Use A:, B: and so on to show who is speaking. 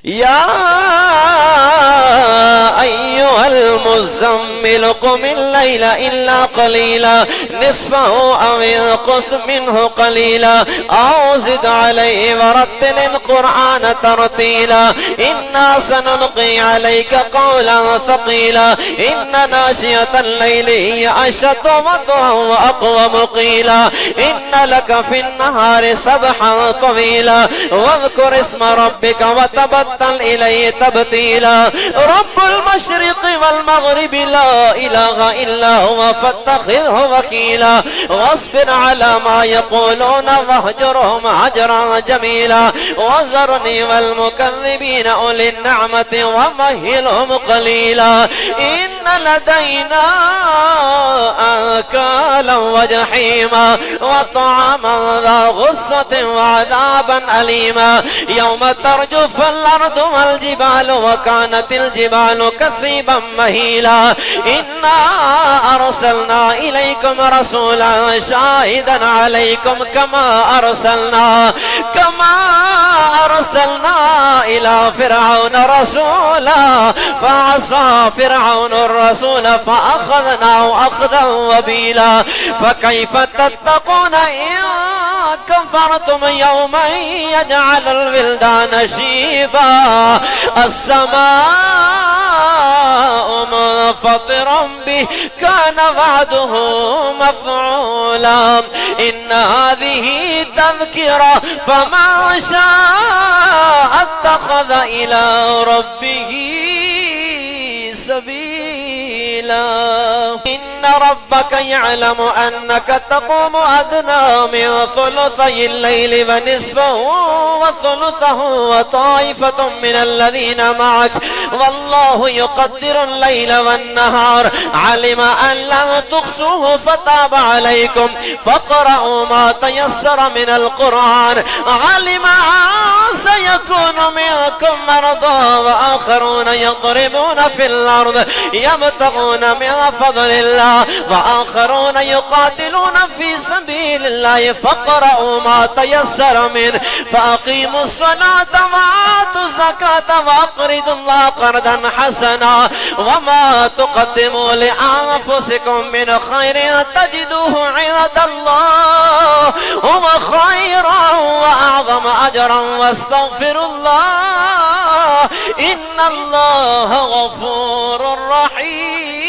A: يا أيها المزمل قم الليل إلا قليلا نصفه أو انقص منه قليلا أو زد عليه ورتل القرآن ترتيلا إنا سنلقي عليك قولا ثقيلا إن ناشئة الليل هي أشد وطئا وأقوم قيلا إن لك في النهار سبحا طويلا واذكر اسم ربك وتبتل إليه تبتيلا رب المشرق والمغرب لا إله إلا هو فاتخذه وكيلا واصبر على ما يقولون واهجرهم هجرا جميلا وذرني والمكذبين أولي النعمة ومهلهم قليلا إن لدينا أنكالا وجحيما وطعاما ذا غصة وعذابا أليما يوم ترجف الأرض والجبال وكانت الجبال كثيبا مهيلا إنا أرسلنا إليكم رسولا شاهدا عليكم كما أرسلنا إلى فرعون رسولا فعصى فرعون الرسول فأخذناه أخذا وبيلا فكيف تتقون إن كفرتم يوما يجعل الولدان شيبا السماء منفطرا به كان وعده مفعولا إن هذه تذكرة فمن شاء اتخذ إلى ربه سبيلا إن ربك يعلم أنك تقوم أدنى من ثلثي الليل ونصفه وثلثه وطائفة من الذين معك والله يقدر الليل والنهار علم أن لن تحصوه فتاب عليكم فاقرؤوا ما تيسر من القرآن علم أن سيكون منكم مرضى وآخرون يضربون في الأرض يبتغون من فضل الله وآخرون يقاتلون في سبيل الله فاقرؤوا ما تيسر منه فأقيموا الصلاة وآتوا الزكاة وأقرضوا الله قرضا حسنا وما تقدموا لأنفسكم من خير تجدوه عند الله هو خيرا وأعظم أجرا واستغفروا الله إن الله غفور رحيم.